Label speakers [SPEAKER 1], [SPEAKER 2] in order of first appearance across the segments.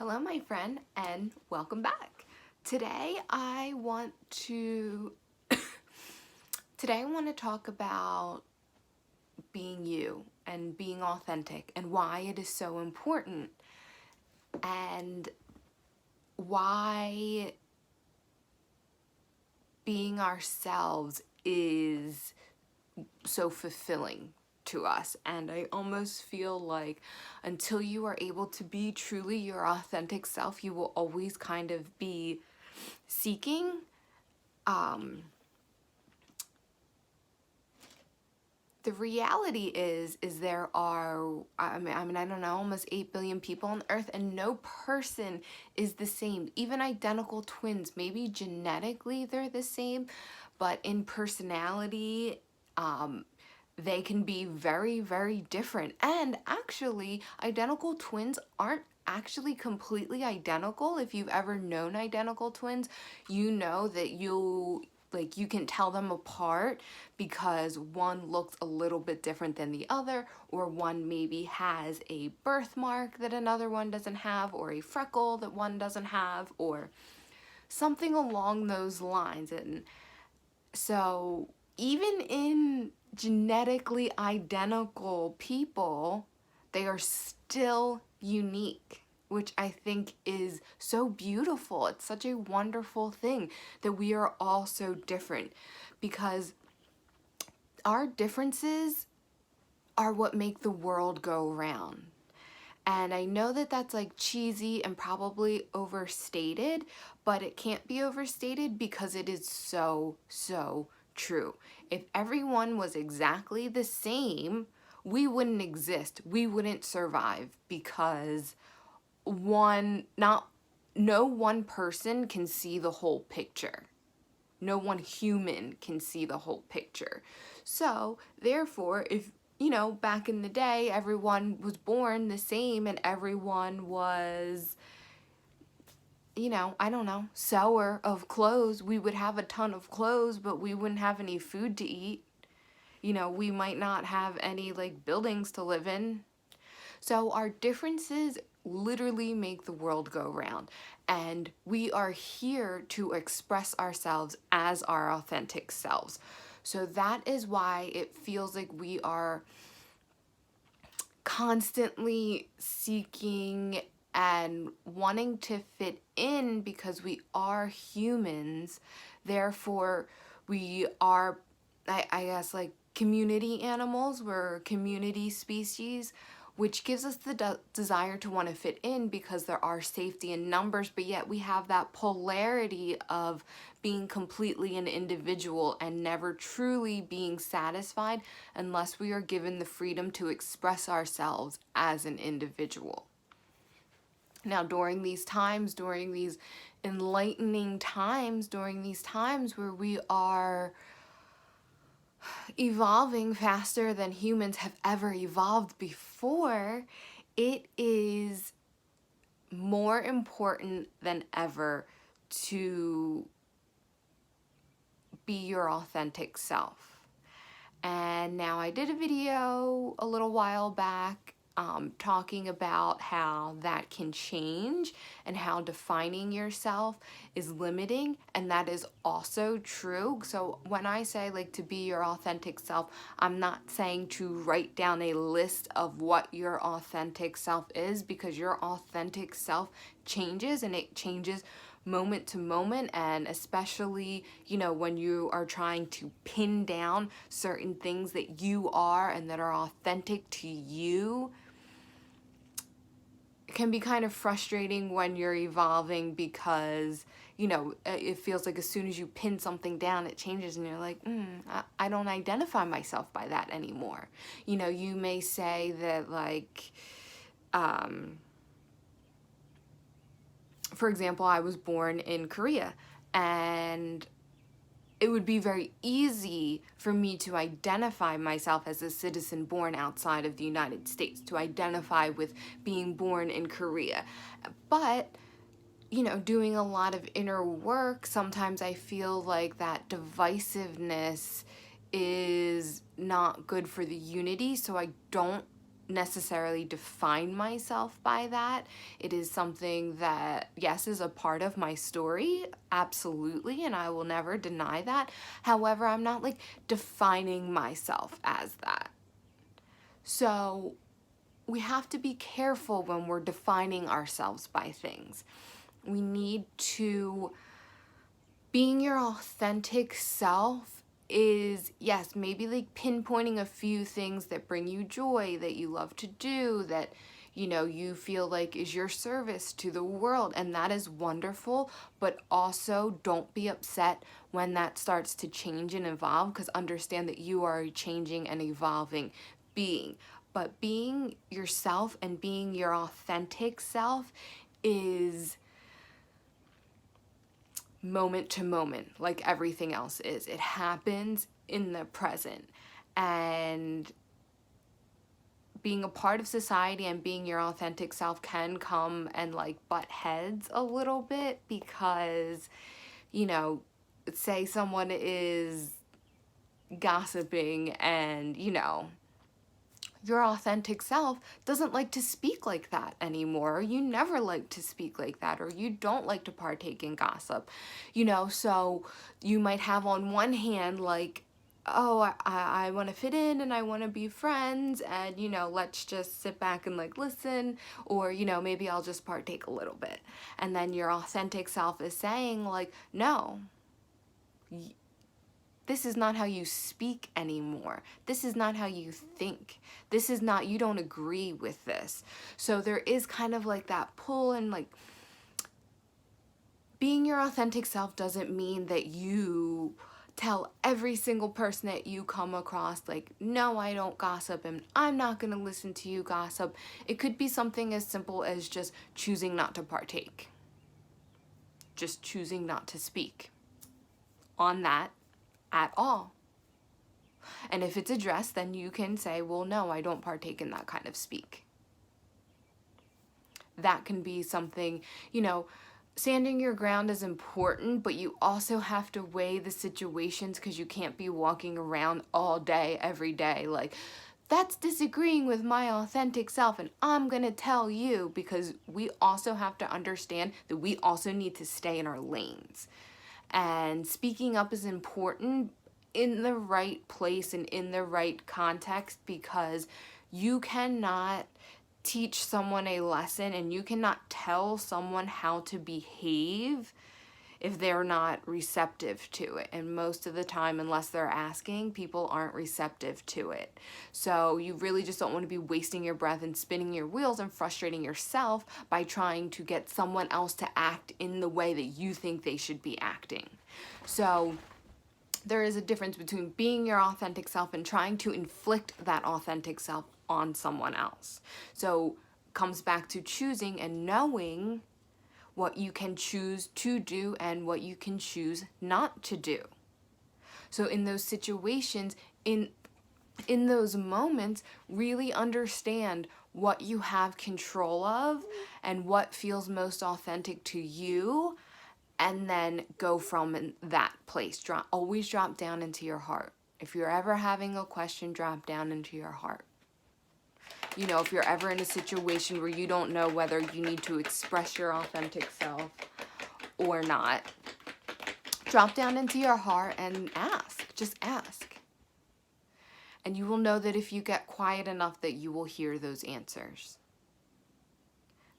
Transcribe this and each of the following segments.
[SPEAKER 1] Hello, my friend, and welcome back. Today I want to talk about being you and being authentic and why it is so important and why being ourselves is so fulfilling to us. And I almost feel like until you are able to be truly your authentic self, you will always kind of be seeking the reality is there are I don't know, almost 8 billion people on earth, and no person is the same. Even identical twins, maybe genetically they're the same, but in personality they can be very, very different. And actually, identical twins aren't actually completely identical. If you've ever known identical twins, you know that you can tell them apart because one looks a little bit different than the other, or one maybe has a birthmark that another one doesn't have, or a freckle that one doesn't have, or something along those lines. And so even in genetically identical people, they are still unique, which I think is so beautiful. It's such a wonderful thing that we are all so different, because our differences are what make the world go round. And I know that that's like cheesy and probably overstated, but it can't be overstated because it is so, so true. If everyone was exactly the same, we wouldn't exist. We wouldn't survive, because no one person can see the whole picture. No one human can see the whole picture. So, therefore, if back in the day, everyone was born the same and everyone was, I don't know, sewer of clothes, we would have a ton of clothes, but we wouldn't have any food to eat. We might not have any like buildings to live in. So our differences literally make the world go round, and we are here to express ourselves as our authentic selves. So that is why it feels like we are constantly seeking and wanting to fit in, because we are humans. Therefore, we are, I guess, like community animals. We're a community species, which gives us the desire to want to fit in because there are safety in numbers, but yet we have that polarity of being completely an individual and never truly being satisfied unless we are given the freedom to express ourselves as an individual. Now, during these times, during these enlightening times, during these times where we are evolving faster than humans have ever evolved before, it is more important than ever to be your authentic self. And now I did a video a little while back talking about how that can change and how defining yourself is limiting, and that is also true. So when I say like to be your authentic self, I'm not saying to write down a list of what your authentic self is, because your authentic self changes, and it changes moment to moment. And especially when you are trying to pin down certain things that you are and that are authentic to you, it can be kind of frustrating when you're evolving, because it feels like as soon as you pin something down, it changes, and you're like, I don't identify myself by that anymore. You may say that, like, for example, I was born in Korea, and it would be very easy for me to identify myself as a citizen born outside of the United States, to identify with being born in Korea. But, doing a lot of inner work, sometimes I feel like that divisiveness is not good for the unity, so I don't necessarily define myself by that. It is something that, yes, is a part of my story, absolutely, and I will never deny that. However, I'm not like defining myself as that. So we have to be careful when we're defining ourselves by things. We need to, being your authentic self is, yes, maybe like pinpointing a few things that bring you joy, that you love to do, that you feel like is your service to the world, and that is wonderful. But also don't be upset when that starts to change and evolve, because understand that you are a changing and evolving being. But being yourself and being your authentic self is moment to moment, like everything else is. It happens in the present. And being a part of society and being your authentic self can come and like butt heads a little bit, because, say someone is gossiping and, your authentic self doesn't like to speak like that anymore, or you never like to speak like that, or you don't like to partake in gossip, so you might have on one hand like, oh, I want to fit in and I want to be friends, and let's just sit back and like listen, or maybe I'll just partake a little bit. And then your authentic self is saying like, no, this is not how you speak anymore. This is not how you think. This is not, you don't agree with this. So there is kind of like that pull, and like being your authentic self doesn't mean that you tell every single person that you come across like, no, I don't gossip and I'm not going to listen to you gossip. It could be something as simple as just choosing not to partake. Just choosing not to speak on that at all. And if it's addressed, then you can say, well, no, I don't partake in that kind of speak. That can be something, standing your ground is important, but you also have to weigh the situations, because you can't be walking around all day, every day, like, that's disagreeing with my authentic self and I'm going to tell you, because we also have to understand that we also need to stay in our lanes. And speaking up is important in the right place and in the right context, because you cannot teach someone a lesson and you cannot tell someone how to behave if they're not receptive to it. And most of the time, unless they're asking, people aren't receptive to it. So you really just don't want to be wasting your breath and spinning your wheels and frustrating yourself by trying to get someone else to act in the way that you think they should be acting. So there is a difference between being your authentic self and trying to inflict that authentic self on someone else. So it comes back to choosing and knowing what you can choose to do and what you can choose not to do. So in those situations, in those moments, really understand what you have control of and what feels most authentic to you, and then go from that place. Always drop down into your heart. If you're ever having a question, drop down into your heart. If you're ever in a situation where you don't know whether you need to express your authentic self or not, drop down into your heart and ask. Just ask. And you will know that if you get quiet enough, that you will hear those answers.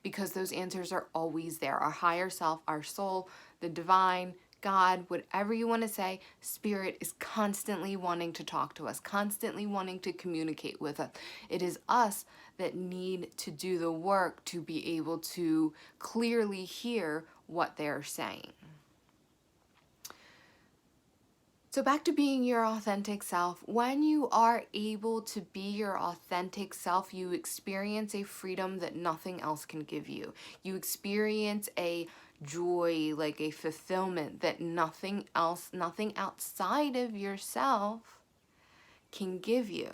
[SPEAKER 1] Because those answers are always there. Our higher self, our soul, the divine, God, whatever you want to say, Spirit is constantly wanting to talk to us, constantly wanting to communicate with us. It is us that need to do the work to be able to clearly hear what they're saying. So back to being your authentic self. When you are able to be your authentic self, you experience a freedom that nothing else can give you. You experience a joy, like a fulfillment that nothing else, nothing outside of yourself can give you.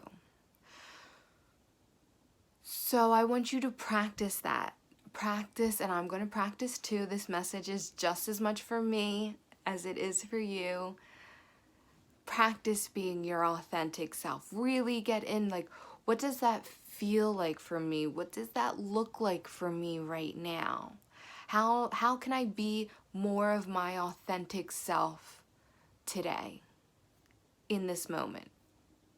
[SPEAKER 1] So I want you to practice that. Practice, and I'm going to practice too. This message is just as much for me as it is for you. Practice being your authentic self. Really get in, like, What does that feel like for me? What does that look like for me right now? How can I be more of my authentic self today, in this moment,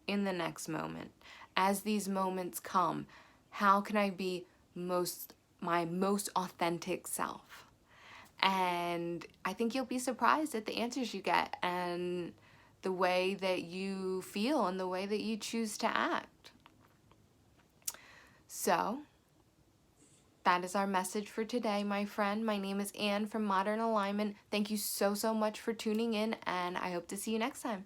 [SPEAKER 1] in the next moment? As these moments come, how can I be my most authentic self? And I think you'll be surprised at the answers you get and the way that you feel and the way that you choose to act. So, that is our message for today, my friend. My name is Anne from Modern Alignment. Thank you so much for tuning in, and I hope to see you next time.